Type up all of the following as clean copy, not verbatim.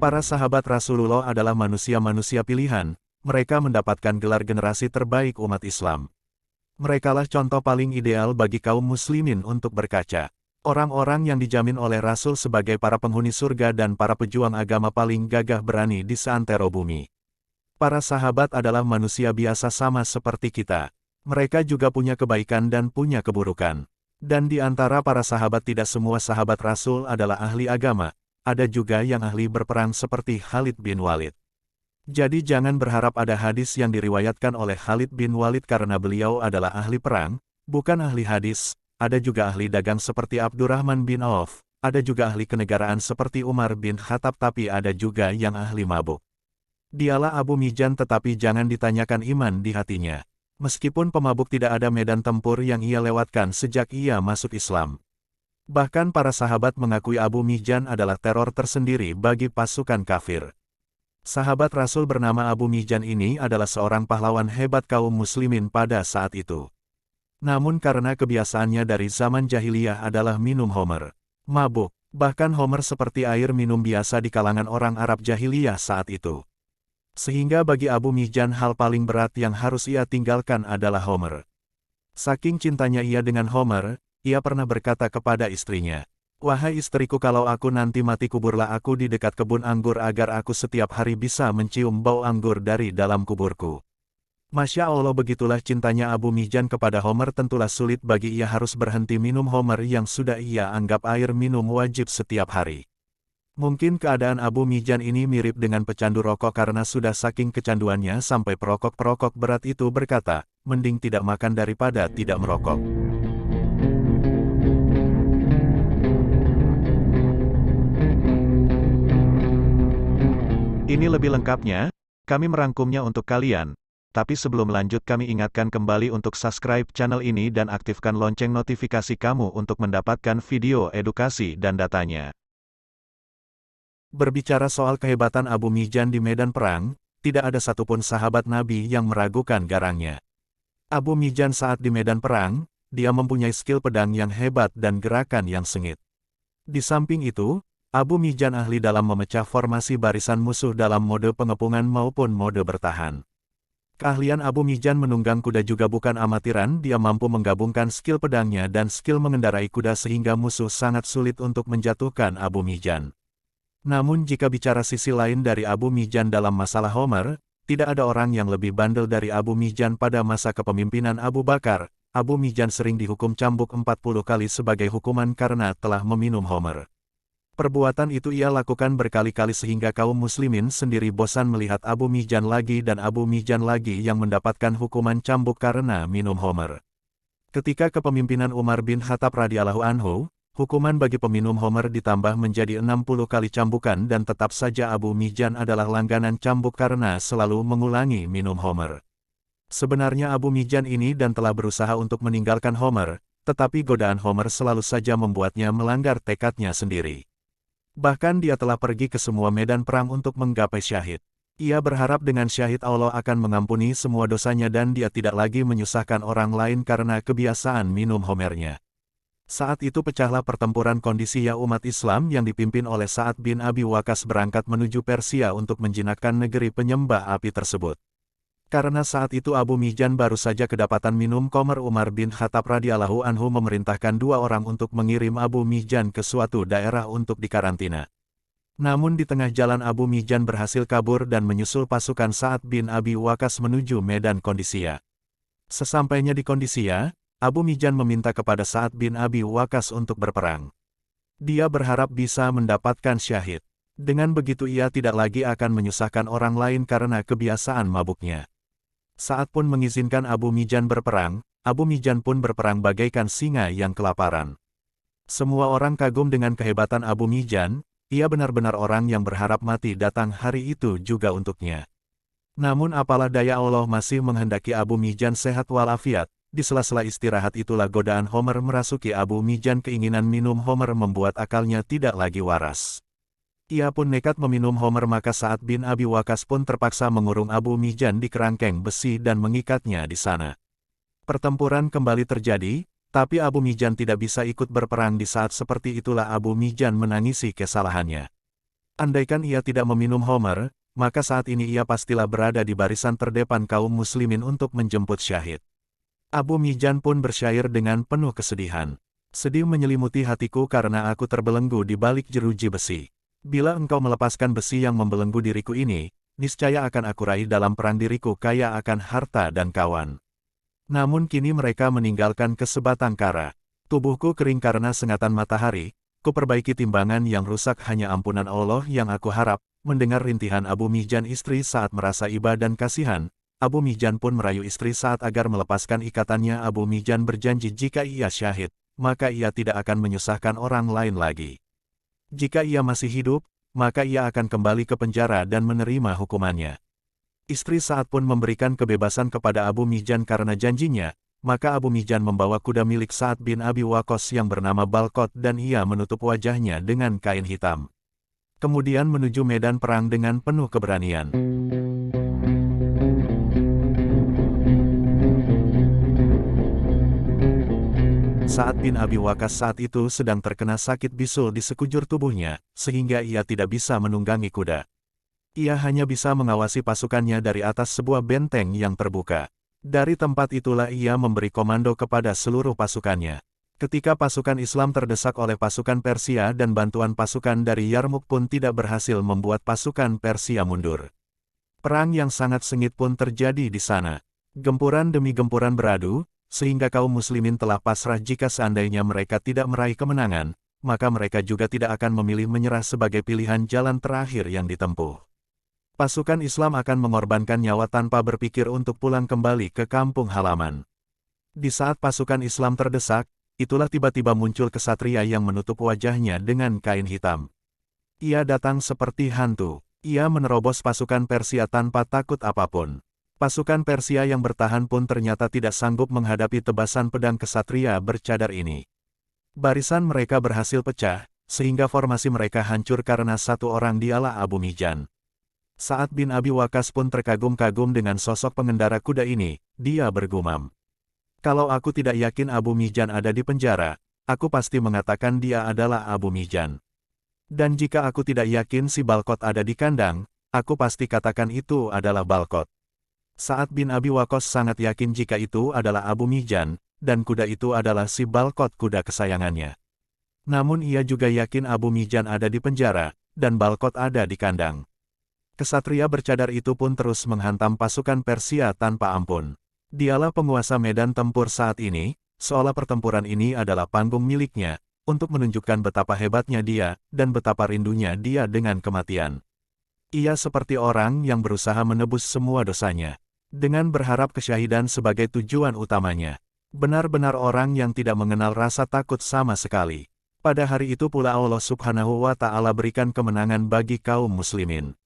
Para sahabat Rasulullah adalah manusia-manusia pilihan, mereka mendapatkan gelar generasi terbaik umat Islam. Merekalah contoh paling ideal bagi kaum muslimin untuk berkaca. Orang-orang yang dijamin oleh Rasul sebagai para penghuni surga dan para pejuang agama paling gagah berani di seantero bumi. Para sahabat adalah manusia biasa sama seperti kita. Mereka juga punya kebaikan dan punya keburukan. Dan di antara para sahabat tidak semua sahabat Rasul adalah ahli agama. Ada juga yang ahli berperang seperti Khalid bin Walid. Jadi jangan berharap ada hadis yang diriwayatkan oleh Khalid bin Walid karena beliau adalah ahli perang, bukan ahli hadis. Ada juga ahli dagang seperti Abdurrahman bin Auf, ada juga ahli kenegaraan seperti Umar bin Khattab, tapi ada juga yang ahli mabuk. Dialah Abu Mijan, tetapi jangan ditanyakan iman di hatinya. Meskipun pemabuk, tidak ada medan tempur yang ia lewatkan sejak ia masuk Islam. Bahkan para sahabat mengakui Abu Mijan adalah teror tersendiri bagi pasukan kafir. Sahabat Rasul bernama Abu Mijan ini adalah seorang pahlawan hebat kaum muslimin pada saat itu. Namun karena kebiasaannya dari zaman jahiliyah adalah minum homer, mabuk, bahkan homer seperti air minum biasa di kalangan orang Arab jahiliyah saat itu. Sehingga bagi Abu Mijan hal paling berat yang harus ia tinggalkan adalah homer. Saking cintanya ia dengan homer, ia pernah berkata kepada istrinya, "Wahai istriku, kalau aku nanti mati, kuburlah aku di dekat kebun anggur agar aku setiap hari bisa mencium bau anggur dari dalam kuburku." Masya Allah, begitulah cintanya Abu Mijan kepada homer. Tentulah sulit bagi ia harus berhenti minum homer yang sudah ia anggap air minum wajib setiap hari. Mungkin keadaan Abu Mijan ini mirip dengan pecandu rokok karena sudah saking kecanduannya sampai perokok-perokok berat itu berkata, "Mending tidak makan daripada tidak merokok." Ini lebih lengkapnya, kami merangkumnya untuk kalian. Tapi sebelum lanjut, kami ingatkan kembali untuk subscribe channel ini dan aktifkan lonceng notifikasi kamu untuk mendapatkan video edukasi dan datanya. Berbicara soal kehebatan Abu Mijan di medan perang, tidak ada satupun sahabat Nabi yang meragukan garangnya. Abu Mijan saat di medan perang, dia mempunyai skill pedang yang hebat dan gerakan yang sengit. Di samping itu, Abu Mijan ahli dalam memecah formasi barisan musuh dalam mode pengepungan maupun mode bertahan. Keahlian Abu Mijan menunggang kuda juga bukan amatiran, dia mampu menggabungkan skill pedangnya dan skill mengendarai kuda sehingga musuh sangat sulit untuk menjatuhkan Abu Mijan. Namun jika bicara sisi lain dari Abu Mijan dalam masalah homer, tidak ada orang yang lebih bandel dari Abu Mijan. Pada masa kepemimpinan Abu Bakar, Abu Mijan sering dihukum cambuk 40 kali sebagai hukuman karena telah meminum homer. Perbuatan itu ia lakukan berkali-kali sehingga kaum muslimin sendiri bosan melihat Abu Mijan lagi dan Abu Mijan lagi yang mendapatkan hukuman cambuk karena minum homer. Ketika kepemimpinan Umar bin Khattab radhiyallahu anhu, hukuman bagi peminum homer ditambah menjadi 60 kali cambukan dan tetap saja Abu Mijan adalah langganan cambuk karena selalu mengulangi minum homer. Sebenarnya Abu Mijan ini dan telah berusaha untuk meninggalkan homer, tetapi godaan homer selalu saja membuatnya melanggar tekadnya sendiri. Bahkan dia telah pergi ke semua medan perang untuk menggapai syahid. Ia berharap dengan syahid Allah akan mengampuni semua dosanya dan dia tidak lagi menyusahkan orang lain karena kebiasaan minum homernya. Saat itu pecahlah pertempuran kondisi umat Islam yang dipimpin oleh Sa'ad bin Abi Waqqas berangkat menuju Persia untuk menjinakkan negeri penyembah api tersebut. Karena saat itu Abu Mijan baru saja kedapatan minum khamr, Umar bin Khattab radhiyallahu anhu memerintahkan 2 orang untuk mengirim Abu Mijan ke suatu daerah untuk dikarantina. Namun di tengah jalan Abu Mijan berhasil kabur dan menyusul pasukan Sa'ad bin Abi Waqqas menuju medan Kondisia. Sesampainya di Kondisia, Abu Mijan meminta kepada Sa'ad bin Abi Waqqas untuk berperang. Dia berharap bisa mendapatkan syahid. Dengan begitu ia tidak lagi akan menyusahkan orang lain karena kebiasaan mabuknya. Saat pun mengizinkan Abu Mijan berperang, Abu Mijan pun berperang bagaikan singa yang kelaparan. Semua orang kagum dengan kehebatan Abu Mijan, ia benar-benar orang yang berharap mati datang hari itu juga untuknya. Namun apalah daya, Allah masih menghendaki Abu Mijan sehat walafiat. Di sela-sela istirahat itulah godaan homer merasuki Abu Mijan. Keinginan minum homer membuat akalnya tidak lagi waras. Ia pun nekat meminum homer, maka Sa'ad bin Abi Waqqas pun terpaksa mengurung Abu Mijan di kerangkeng besi dan mengikatnya di sana. Pertempuran kembali terjadi, tapi Abu Mijan tidak bisa ikut berperang. Di saat seperti itulah Abu Mijan menangisi kesalahannya. Andaikan ia tidak meminum Homer, maka saat ini ia pastilah berada di barisan terdepan kaum muslimin untuk menjemput syahid. Abu Mijan pun bersyair dengan penuh kesedihan. Sedih menyelimuti hatiku karena aku terbelenggu di balik jeruji besi. Bila engkau melepaskan besi yang membelenggu diriku ini, niscaya akan aku raih dalam perang diriku kaya akan harta dan kawan. Namun kini mereka meninggalkan kesebatang kara. Tubuhku kering karena sengatan matahari, kuperbaiki timbangan yang rusak hanya ampunan Allah yang aku harap. Mendengar rintihan Abu Mijan istri saat merasa iba dan kasihan, Abu Mijan pun merayu istri saat agar melepaskan ikatannya. Abu Mijan berjanji jika ia syahid, maka ia tidak akan menyusahkan orang lain lagi. Jika ia masih hidup, maka ia akan kembali ke penjara dan menerima hukumannya. Istri saat pun memberikan kebebasan kepada Abu Mijan karena janjinya, maka Abu Mijan membawa kuda milik Sa'ad bin Abi Waqqas yang bernama Balqot dan ia menutup wajahnya dengan kain hitam. Kemudian menuju medan perang dengan penuh keberanian. Sa'ad bin Abi Waqqas saat itu sedang terkena sakit bisul di sekujur tubuhnya, sehingga ia tidak bisa menunggangi kuda. Ia hanya bisa mengawasi pasukannya dari atas sebuah benteng yang terbuka. Dari tempat itulah ia memberi komando kepada seluruh pasukannya. Ketika pasukan Islam terdesak oleh pasukan Persia dan bantuan pasukan dari Yarmuk pun tidak berhasil membuat pasukan Persia mundur. Perang yang sangat sengit pun terjadi di sana. Gempuran demi gempuran beradu, sehingga kaum muslimin telah pasrah jika seandainya mereka tidak meraih kemenangan, maka mereka juga tidak akan memilih menyerah sebagai pilihan jalan terakhir yang ditempuh. Pasukan Islam akan mengorbankan nyawa tanpa berpikir untuk pulang kembali ke kampung halaman. Di saat pasukan Islam terdesak, itulah tiba-tiba muncul kesatria yang menutup wajahnya dengan kain hitam. Ia datang seperti hantu. Ia menerobos pasukan Persia tanpa takut apapun. Pasukan Persia yang bertahan pun ternyata tidak sanggup menghadapi tebasan pedang kesatria bercadar ini. Barisan mereka berhasil pecah, sehingga formasi mereka hancur karena satu orang dialah Abu Mijan. Sa'ad bin Abi Waqqas pun terkagum-kagum dengan sosok pengendara kuda ini, dia bergumam. Kalau aku tidak yakin Abu Mijan ada di penjara, aku pasti mengatakan dia adalah Abu Mijan. Dan jika aku tidak yakin si Balqot ada di kandang, aku pasti katakan itu adalah Balqot. Sa'ad bin Abi Waqqas sangat yakin jika itu adalah Abu Mijan, dan kuda itu adalah si Balqot kuda kesayangannya. Namun ia juga yakin Abu Mijan ada di penjara, dan Balqot ada di kandang. Kesatria bercadar itu pun terus menghantam pasukan Persia tanpa ampun. Dialah penguasa medan tempur saat ini, seolah pertempuran ini adalah panggung miliknya, untuk menunjukkan betapa hebatnya dia, dan betapa rindunya dia dengan kematian. Ia seperti orang yang berusaha menebus semua dosanya, dengan berharap kesyahidan sebagai tujuan utamanya. Benar-benar orang yang tidak mengenal rasa takut sama sekali. Pada hari itu pula Allah Subhanahu wa Ta'ala berikan kemenangan bagi kaum muslimin.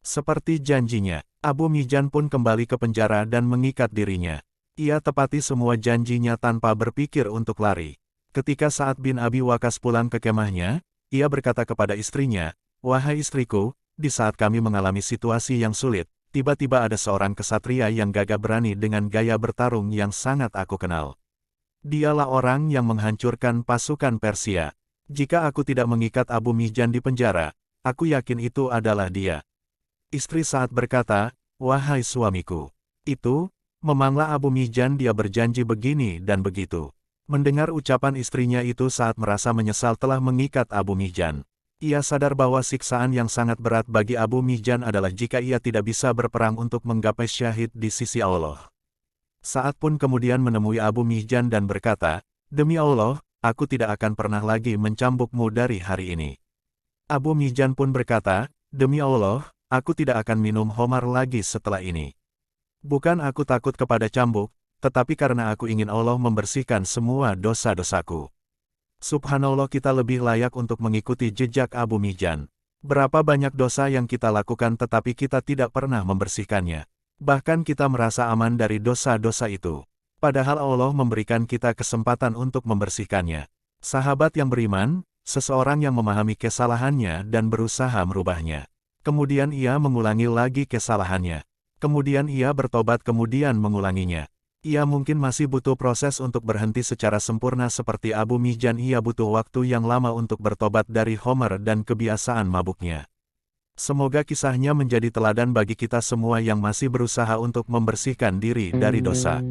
Seperti janjinya, Abu Mijan pun kembali ke penjara dan mengikat dirinya. Ia tepati semua janjinya tanpa berpikir untuk lari. Ketika Sa'ad bin Abi Waqqas pulang ke kemahnya, ia berkata kepada istrinya, "Wahai istriku, di saat kami mengalami situasi yang sulit, tiba-tiba ada seorang kesatria yang gagah berani dengan gaya bertarung yang sangat aku kenal. Dialah orang yang menghancurkan pasukan Persia. Jika aku tidak mengikat Abu Mijan di penjara, aku yakin itu adalah dia." Istri Sa'ad berkata, "Wahai suamiku, itu, memanglah Abu Mijan dia berjanji begini dan begitu." Mendengar ucapan istrinya itu Sa'ad merasa menyesal telah mengikat Abu Mijan. Ia sadar bahwa siksaan yang sangat berat bagi Abu Mijan adalah jika ia tidak bisa berperang untuk menggapai syahid di sisi Allah. Sa'ad pun kemudian menemui Abu Mijan dan berkata, "Demi Allah, aku tidak akan pernah lagi mencambukmu dari hari ini." Abu Mijan pun berkata, "Demi Allah, aku tidak akan minum Homar lagi setelah ini. Bukan aku takut kepada cambuk, tetapi karena aku ingin Allah membersihkan semua dosa-dosaku." Subhanallah, kita lebih layak untuk mengikuti jejak Abu Mijan. Berapa banyak dosa yang kita lakukan tetapi kita tidak pernah membersihkannya. Bahkan kita merasa aman dari dosa-dosa itu. Padahal Allah memberikan kita kesempatan untuk membersihkannya. Sahabat yang beriman, seseorang yang memahami kesalahannya dan berusaha merubahnya. Kemudian ia mengulangi lagi kesalahannya. Kemudian ia bertobat kemudian mengulanginya. Ia mungkin masih butuh proses untuk berhenti secara sempurna seperti Abu Mijan. Ia butuh waktu yang lama untuk bertobat dari Homer dan kebiasaan mabuknya. Semoga kisahnya menjadi teladan bagi kita semua yang masih berusaha untuk membersihkan diri dari dosa.